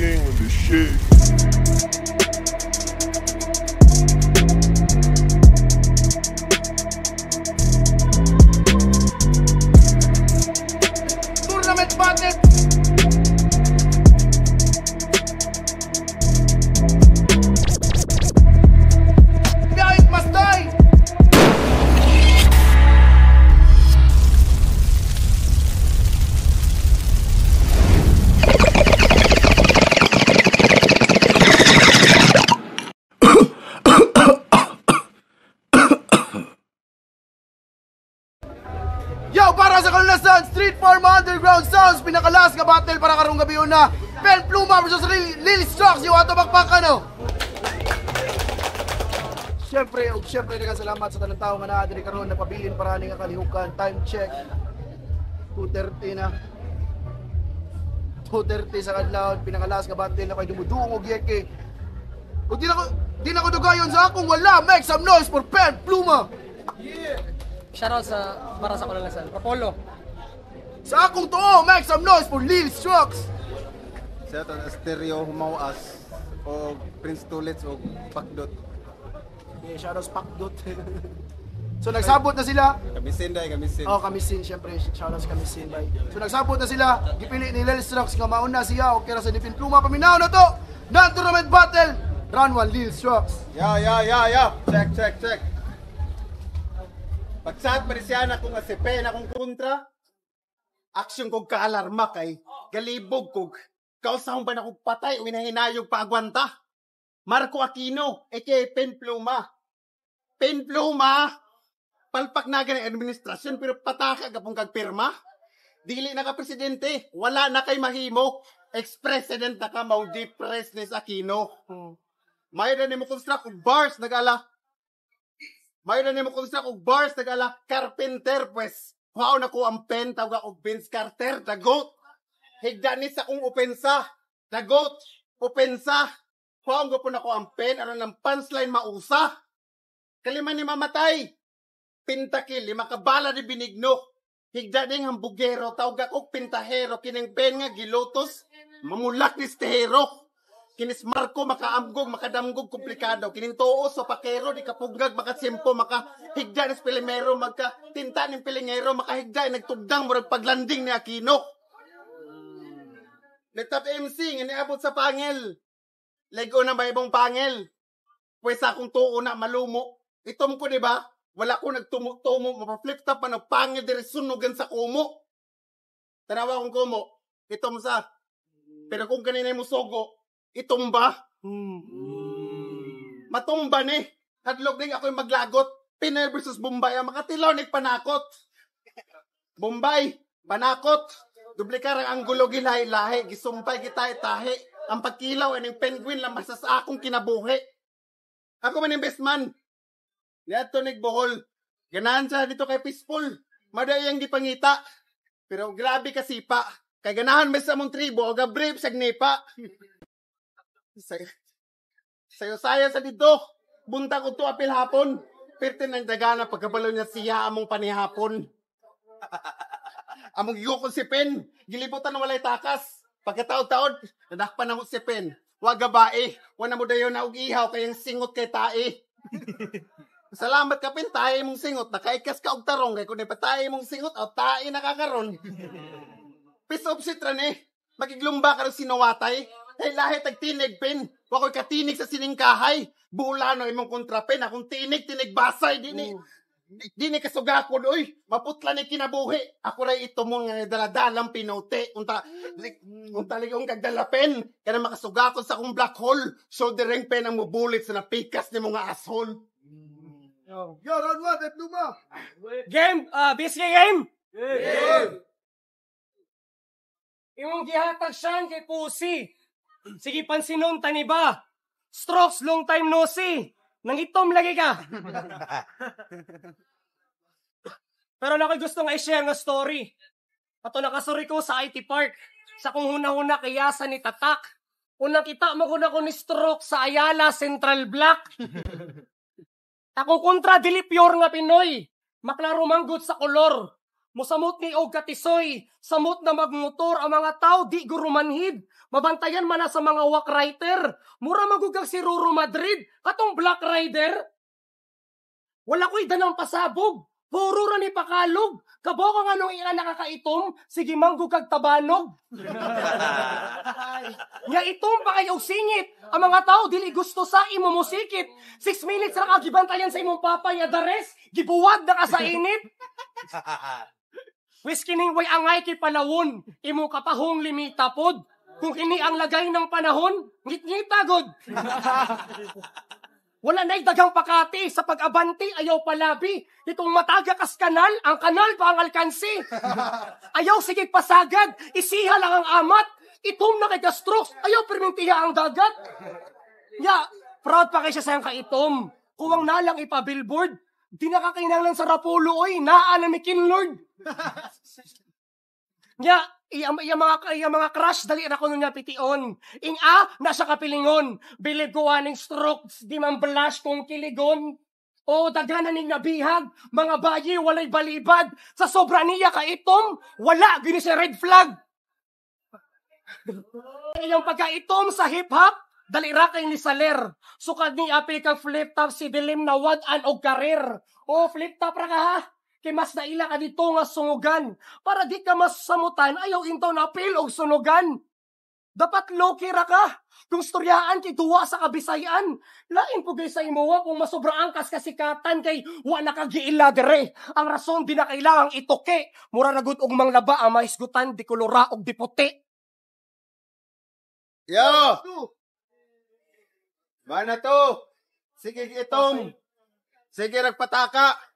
king with the shit. Tournament battle. Biyahit Mastay. Yo, para sa kalulasan, Street Pharma Underground Sounds, pinakalas nga battle para karong gabi una. Pen Pluma versus Lil Strux, yung ato bakbakan, no? Siyempre, nagkasalamat sa tanang tao nga na diri karon napabilin para nga kalihukan. Time check. 2:30 na. 2:30 sa kadlawon, pinakalas nga battle na kay dumudungog yeke. Ug di na ko dugayon sa akong wala. Make some noise for Pen Pluma. Shoutout para sa kalalasan. Apollo. Sa akong tuo, make some noise for Lil Strux. Sa ito, Stereo, Humawas, o Prince Tulits, o Pakdot. Yeah, shoutouts Pakdot. So nagsabot na sila. Kamisin, kamisin. Oh, Kamisin, syempre. Shoutouts Kamisin, bay. So nagsabot na sila. Gipili ni Lil Strux nga mauna siya o kira sa Dipin Pluma. Paminaw na to. Non-tournament battle. Round 1, Lil Strux. Ya. Check. Pagsat pa rin siya na kung asipe na kung kontra, aksyon kong kaalarma kay galibog kog kausahong ba na kong patay o hinahinayog paagwanta. Marco Aquino, aka Pen Pluma. Pen Pluma, palpak na ganang administrasyon pero pataka ka pong kagpirma. Dili na ka presidente, wala na kay mahimo. Ex-president na ka, mau-depress ni Aquino. Mayroon na mo construct og bars nag-ala. Mayroon na mo construct og bars nag-ala carpenter pues. Wow na ko ang pen tawag og Vince Carter, dagot. Higda ni sa kong opensa, dagot, opensa. Wow nga po na ko ang pen, aron ng punchline mausa. Kalima ni mamatay. Pintakil, 5 kabala ni binigno. Higda ding hambugero, tawag og pintahero, kining pen nga gilotos, mamulak ni stehero. Kinis Marco makaamgog, makadamgog, komplikado. Kining tuo sa pakero, di kapuggag, makasimpo, makahigda ni pilimero, magkatinta ni pilingero, makahigda, nagtugdang, murag paglanding ni Aquino. Nagtap MC, nga niabot sa pangil. Lego na may ibang pangil. Pwes akong tuo na malumo. Itom ko, di ba? Wala ko nagtumo-tumo, mapaflip top pa ng pangil, dire sunugan sa kumo. Tanawa kong kumo, itom sa. Pero kung kanina mo sogo, itumba. Matumba ni. Hadlog din ako yung maglagot. Pinoy versus Bombay. Ang makatilaw nagpanakot. Bombay, panakot. Dublikar ang anggulo gilahi-lahi. Gisumpay kita itahi. Ang pagkilaw ay ng penguin lang masas akong kinabuhi. Ako man yung best man. Niyato nagbohol. Ganahan siya dito kay Peaceful. Madayang gipangita. Pero grabe kasipa. Kay ganahan mes sa mong tribo. O gabrib sa gnipa. Sayo-sayo sa dito. Bunta ko to apil hapon. Pertin ng dagana pagkabalo niya siya among panihapon. Among gigukon si Pen. Gilibutan na walay takas. Pagkataod-taod, nadakpan na si Pen. Wag gabae. Wana mo dayon na og ihaw kayang singot kay tae. Salamat ka Pen, tae mong singot. Nakaikas ka og tarong. Kaya kung ipatae mong singot, o tae nakakaroon. Piece of shit ran eh. Magiglumba ka rin sinawatay. Ay lahi tagtinig Pen. Wako'y katinig sa siningkahay. Bulano imong kontra Pen. Akong tinig basay. Di ni kasugakod. Uy, maputla ni kinabuhi. Ako rin ito mo nga daladalang pinote. Unta ligong kagdala Pen. Kaya makasugakod sa akong black hole. So direng Pen ang mubulit sa napikas ni mga asshole. Yo, round 1, Pen Pluma. Game! Bisky game! Game! Imong gihatag siyan kay Pusi. Sige pansinon tani ba? Strokes long time no see. Nangitom lagi ka. Pero na ko gusto nga i-share nga story. Ato nakasuri ko sa IT Park. Sa kung huna-huna kayasa ni Tatak. Unang kita mo ko na ko ni Stroke sa Ayala Central Block. Ako kontra dili pure nga Pinoy. Maklaro manggut sa kolor. Musamot ni og katisoy, samot na magmotor ang mga tao di gurumanhid. Mabantayan man na sa mga walk writer. Mura magugag si Ruro Madrid, katong Black Rider. Wala ko'y danang pasabog. Puro ra ni pakalog. Kabaw ka nga nung ina nakakaitom, sige manggug kag tabanog. Nga itom pa kayo singit. Ang mga tao dili gusto sa imo musikit. 6 minutes ra kagibantayan sa imong papa nga dares, gibuwag na ka sa init. Wis kining way angay kay palawon, imo kapahong limita pod. Kung kini ang lagay ng panahon, ngit-ngita god. Wala na'y dagang pakati sa pag-abanti, ayaw palabi. Itong mataga kas kanal, ang kanal pa ang alkansi. Ayaw sige pasagad, isiha lang ang amat. Itom na kay gastrokes, ayaw permintiha ang dagat. Ya, proud pa kay siya sayang kaitom. Kuwang nalang ipa-billboard, di nakakainanglan sa rapulo, oy, naa na may kinlord. Ya, iya mga crush, dali na ko niya pitiun. Na siya kapilingon. Bilib ko aning strokes, di man blush kung kiligon. O daghanan ning nabihag, mga bayi walay balibad. Sa sobra niya kaitom, wala, gini siya red flag. Iyang pagkaitom sa hip-hop, dali ra kay ni Saler. Sukad ni api kang flip-top si Dilim na wad-an og karir. O flip-top ra ka ha? Kay mas naila ka dito nga sungugan. Para di ka mas samutan, ayaw intaw na apil og sunugan. Dapat low-key ra ka. Kung storyaan kay duwa sa kabisayan. Lain po gay sa imuwa kung masobraan kas kasikatan kay wa na kagiila dire. Ang rason di na kailangang itoke. Mura ragut og manglaba ang mahisgutan di kolora og di puti. Yo! Mana to? Sige itong. Sige nagpataka.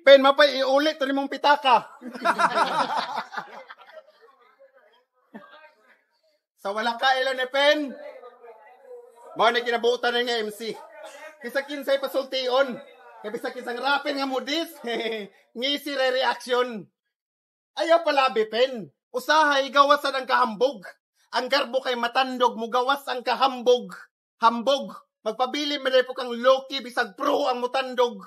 Pen, mapay, iulit to ni mong pitaka. Sa walang kailo ni Pen, mga na kinabutan na nga MC. Kisa kinsay pasultion, kabisa kisang rapin nga modis, ngisi re-reaction. Ayaw palabi, Pen. Usahay, gawasan ang kahambog. Ang garbo kay matandog mo, gawas ang kahambog. Hambog. Magpabili mo po kang loki, bisag pro ang mutandog.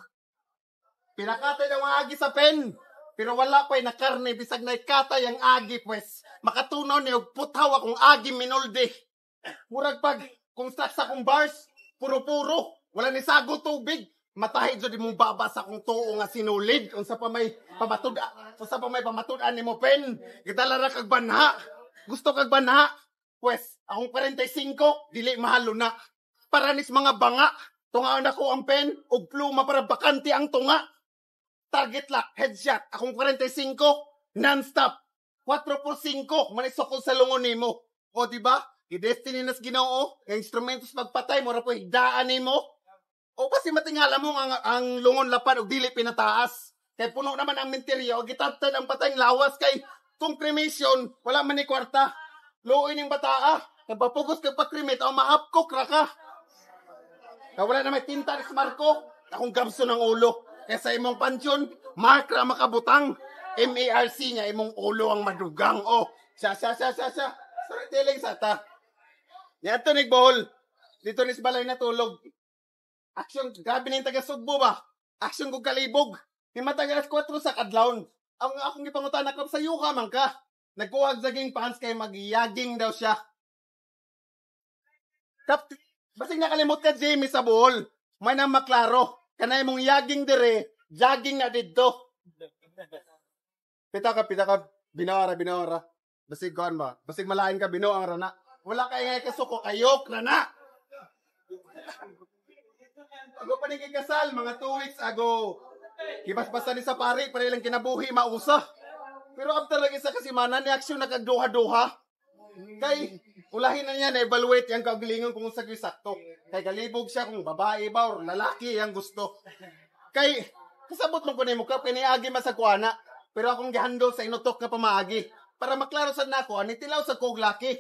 Pinakatay ng mga agi sa pen. Pero wala pa'y nakarne, bisag na ikatay ang agi, pues. Makatunaw niyo, putaw akong agi minulde. Murag pag, kung sa akong bars, puro-puro. Wala ni sago tubig. Matahid so di mong babasa kung tuo nga sinulid. Unsa pa may pamatudan ni mo, pen. Gitalara kag banha. Gusto kag banha. Pues, akong 45, dili mahalo na. Paranis mga banga. Tungaan ako ang pen, og pluma para bakante ang tunga. Target lock, headshot. Akong 45, non-stop. 4x5, manisokol sa lungon nimo. O, diba? I-destiny nas Ginoo, ang instrumentos magpatay mo, rapo higdaan nimo. O, kasi matingala mo ang lungon lapad o dili pinataas. Kaya puno naman ang menteryo, gitatad ang patayng lawas kay kung cremation, wala man ni kwarta. Luoy ning bataa, nagpapugos kag pa-cremate, o mahapkok ra ka. Kaya wala na may tinta ni Marco, akong gamso ng ulo. Kaya sa imong pansyon, mark ra makabutang. MARC nga, imong ulo ang madugang. O, siya. Storytelling sa ta. Yan to, Bohol. Dito ni Balay natulog. Action, grabe na yung taga-Sugbo ba? Action kong kalibog. May matagal 4 sa kadlawon. Ang akong ipangutan ako sa yuka man ka. Nagkuhag saging pants kay magyaging daw siya. Basig nakalimot ka, Jamie, sa Bohol. May nang maklaro. Kanay mong yaging dire, jogging na dito. Pita ka, binawara. Basig koan ba? Basig malain ka, binuang rana. Wala kay ngay kasuko, kayok, rana. Ako pa kasal, mga 2 weeks ago. Kibas-basa ni sa pari, para ilang kinabuhi, mausa. Pero after lagi sa kasimanan, ni aksyon nakagduha-duha. Kay, ulahin na niya, na-evaluate yung kagalingon kung sa sakto. Kay galibog siya kung babae ba o lalaki ang gusto. Kay, kasabot mo ko na yung mukha, piniagi masagwana. Pero akong gihandol sa inutok na pamaagi. Para maklaro sa nako, anitilaw sa kog laki.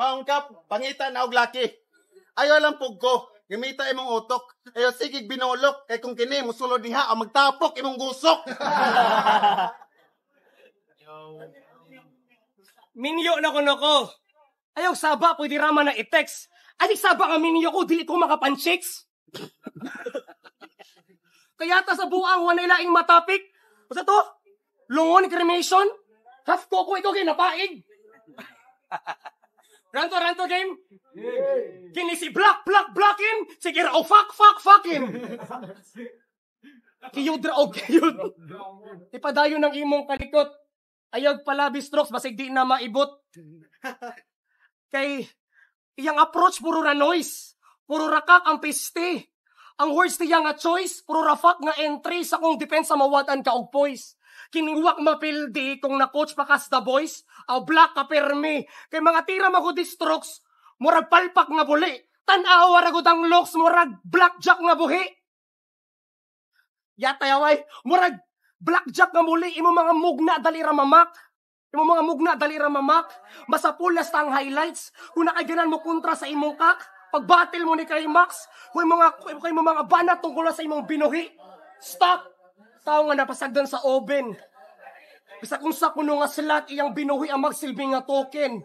Paungkap, pangita na og laki. Ayaw lang pug ko, gamita imong utok. Ayaw sigig binolok, kay kung kini musulod diha, ang magtapok imong gusok. Minyo na ko. Ayaw saba, pwede raman na i-text. Ay, saba ka minyo ko, dili ko makapanchicks. Kaya ta sa buang wala ilaing matapik. Basta to? Lungon, cremation? Half koko ito ginapaig. Ranto game? Kini si blockin. Sige raw, fuckin. Kiyud raw, kiyud. Ipadayon ng imong kalikot. Ayag pala, Strokes, basig di na maibot. Kay, iyang approach, puro ra noise. Puro rakak ang piste. Ang words niya nga choice, puro rafak nga entry sa kong depensa mawatan ka og poise. Kiningwak mapildi kung na-coach pa kas the boys, aw black ka permi. Kay mga tira magudi Strokes, murag palpak nga buli. Tan-aw waragod ang looks, murag blackjack nga buhi. Yatayaway, murag blackjack nga muli, imo mga mugna dali ra mamak. Imo mga mugna dali ra mamak. Masapulas ta ang highlights. Kung nakaganan mo kontra sa imong kak, pagbatil mo ni kay Max, kay mga banat tungkol sa imong binuhi. Stop! Tao nga napasagdan sa oven. Bisa kung sa kuno nga slot iyang binuhi ang magsilbing nga token.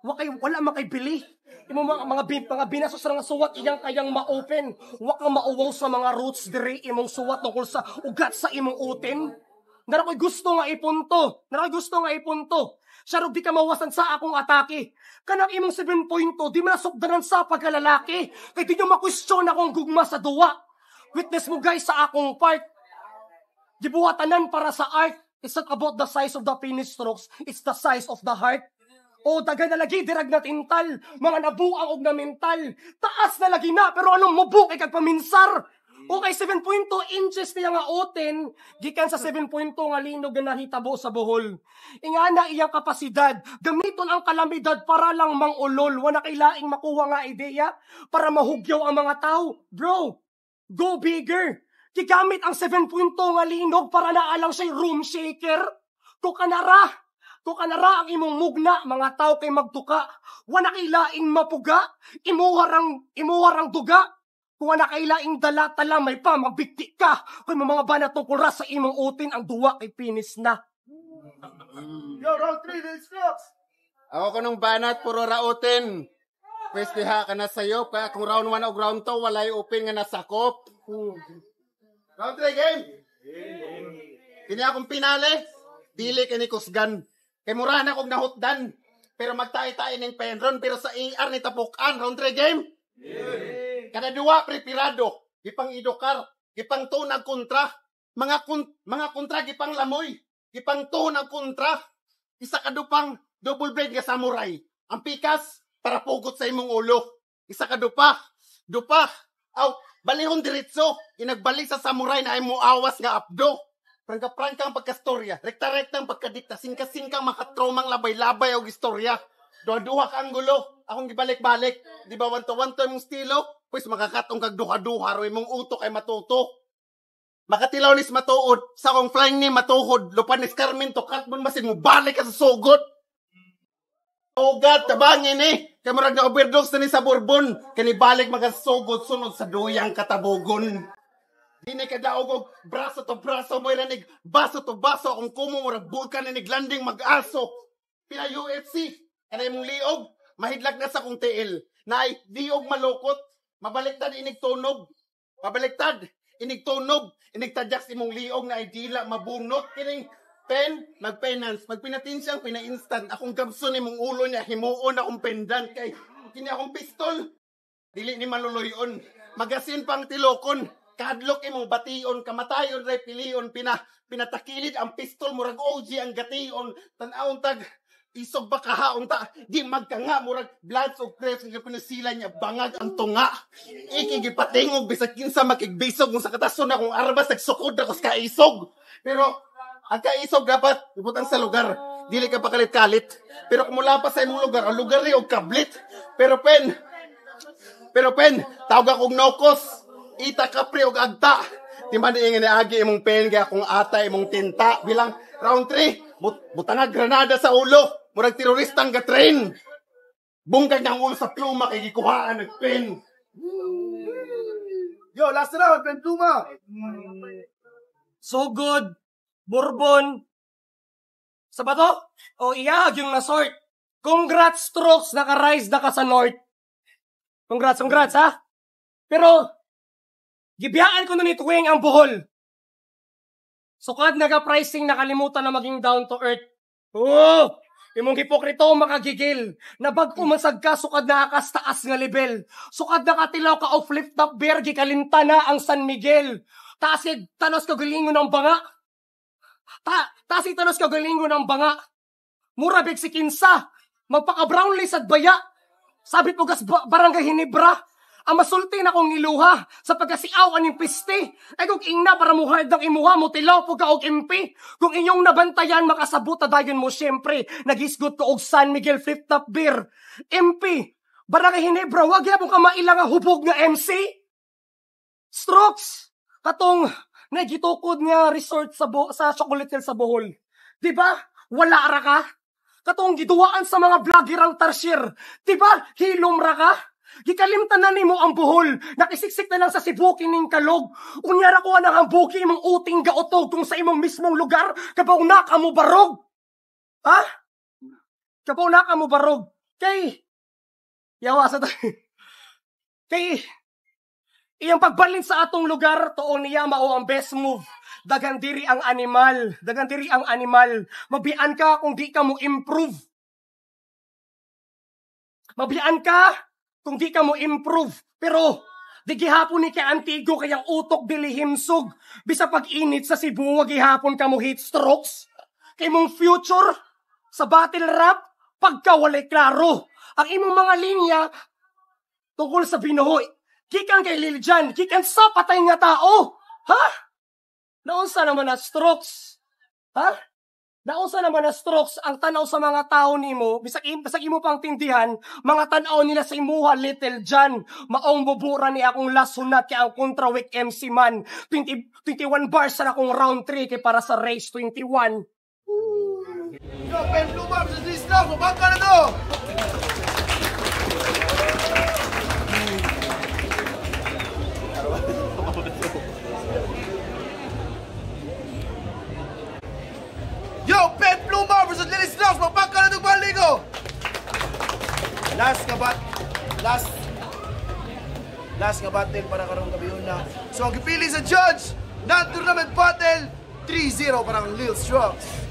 Wala makaybili. Imo mga binasos nga suwat iyang kayang ma-open. Wa kang mauwaw sa mga roots diri imong suwat tungkol sa ugat sa imong utin. Nara ko'y gusto nga ipunto. Siya ro di ka mawasan sa akong atake. Kanang imong 7.2, di manasukdanan sa pagkalalaki. Kaya di nyo makwestiyon akong gugma sa duwa. Witness mo guys sa akong part. Gibuhatanan para sa art. It's not about the size of the penis Strokes. It's the size of the heart. O daga na lagi, dirag na tintal. Mga nabuang og na mental. Taas na lagi na, pero anong mabuk kag paminsar? Okay, 7.2 inches niya nga oten, gikan sa 7.2 nga linog na nahitabo sa Bohol. Ingana iyang kapasidad, gamiton ang kalamidad para lang mangulol, wala kailaing makuha nga ideya para mahugyaw ang mga tao. Bro, go bigger. Gigamit ang 7.2 nga linog para naalang siya'y room shaker. Kukanara ang imong mugna, mga tao kay magtuka. Wala kailaing mapuga, imuharang duga. Kung wala kailaing dala-tala, may pa, magbigti ka. Kung mga banat tungkol ra sa imong utin, ang duwa kay pinis na. Yo, round 3, Lil Strokes! Ako ko nung banat, puro rautin. Pwes diha ka na sayo, kaya kung round 1 o round 2, walay open nga nasakop. Round 3, game! Kini akong pinali, dili kini kusgan. Kay mura na kong nahutdan. Pero magtayo-tayo ng penron, pero sa AR ni tapukan. Round 3, game! Kada duwa prepirado, gipang idokar, gipang tunag kontra, mga kontra gipang lamoy, gipang tunag kontra, isa kadupang double blade nga samurai. Ang pikas para pugot sa imong ulo. Isa kadupa, balihon diretso, inagbalik sa samurai na imo awas nga abdo. Prangka-prangkang pagkastorya, rekta-rektang pagkadikta, singka-singkang makatromang labay-labay og istorya. Duha-duha ka ang gulo, akong gibalik-balik, di ba wanto-wanto imong stilo? Pues makakatong kag duha-duha ro imong utok ay matuto. Makatilaw nis matuod, sa akong flying ni matuhod, lupan nis Carmen to katbon masin mo balik ka sa sugot. Oh God, tabangin kay murag na overdose na ni sa Bourbon, kani balik magasugod sunod sa duyang katabugon. Dini ka daog og braso to braso mo ilanig, baso to baso akong kumo murag bulkan ni landing mag-aso. Pina UFC, kanay mong liog, mahidlag na sa kong tiil. Naay diog malukot. Mabaliktad inigtunog. Inigtadyak si mong liog na ay dila mabunot. Kining pen, mag-finance, magpinatinsyang, pina-instant. Akong gabson ni mong ulo niya, himuon akong pendant. Kay, kini akong pistol. Dili ni maluloyon. Magasin pang tilokon. Kadlok imong bation, kamatayon, ray piliyon. Pinatakilid ang pistol, murag OG ang gation. Tanaon tag, isog ba kahaon ta, di magkanga, murag blood of crepes, nga pinasila niya, bangag ang tunga. Ikigipatingog, bisag kinsa makigbisog, kung sa katason akong arbas, nagsukod ako sa kaisog. Pero, ang kaisog dapat, ibutang sa lugar, dili ka pakalit-kalit. Pero kung mula pa sa imong lugar, ang lugar rin og kablit. Pero pen, tawag akong nokos, ita kapri og agta. Timba na ingin agi imong pen, kaya akong ata imong tinta, bilang round 3, butanga granada sa ulo. Murag teroristang gatrain. Bungkag ng ulo sa pluma kay gikuhaan ng pen. Yo, last round, pen pluma. So good. Bourbon. Sa bato? O iyahag yung na-sort. Congrats, Strokes. Naka-rise na ka sa North. Congrats ha? Pero, Gibiyaan ko nun ituwing ang buhol. Sukad naga-pricing nakalimutan na maging down to earth. Oh! Imong hipokrito makagigil. Nabag umasag ka, sukad nakakastaas nga level. Sukad nakatilaw ka o flip-top beer, gikalinta na ang San Miguel. Tasid, tanos ka galingo ng banga. Tasid, tanos ka galingo ng banga. Mura big si kinsa. Magpaka-brownly sad baya. Sabit mo gas barangay Hinebra. Ang masulti na kong niluha sa pagkasiaw aning piste. Ay kung ingna para muhard ng imuha mo tilaw po ka og impi. Kung inyong nabantayan makasabot dayon mo syempre. Nagisgot ko og San Miguel flip-top beer. MP, barangay Hinebra, wag yapon ka mailang nga hubog nga MC. Strokes, katong nagitukod nga resort sa Chocolate Hill sa Bohol. Diba? Wala ra ka? Katong giduwaan sa mga vlogger ang tarsier. Diba? Hilom ra ka? Gikalimtan na nimo ang buhol. Nakisiksik na lang sa Cebu kining kalog. Unyara ko ang hambuki imong uting gautog kung sa imong mismong lugar kabaw na ka mo barog. Ha? Kabaw na ka mo barog. Kay yawa sa kay iyang pagbalin sa atong lugar tuon niya mao ang best move. Dagan diri ang animal. Dagan diri ang animal. Mabian ka kung di ka mo improve. Mabian ka kung di ka mo improve. Pero, di gihapon ni kay Antigo kayang utok dili himsog. Bisa pag-init sa Cebu, wag gihapon ka mo heat strokes. Kay mong future, sa battle rap, pagka walay klaro. Ang imong mga linya, tungkol sa binuhoy. Gikan kay Lil Jan, gikan sa patay nga tao. Ha? Naunsa naman na strokes? Ha? Naunsa naman na strokes ang tanaw sa mga tao nimo, bisag imo pang tindihan, mga tanaw nila sa imuha Little John. Maong bubura ni akong lasunat kay ang Contra Week MC man. 21 bars sa akong round 3 kay para sa race 21. Yo, Pen Pluma versus Lil Strokes, mabangka na to! Yo, Pen Pluma versus Lil Strokes, mabangka na itong baligo! Last nga battle para karong gabi na. So ang gipili sa judge, non-tournament battle, 3-0 para ang Lil Strokes.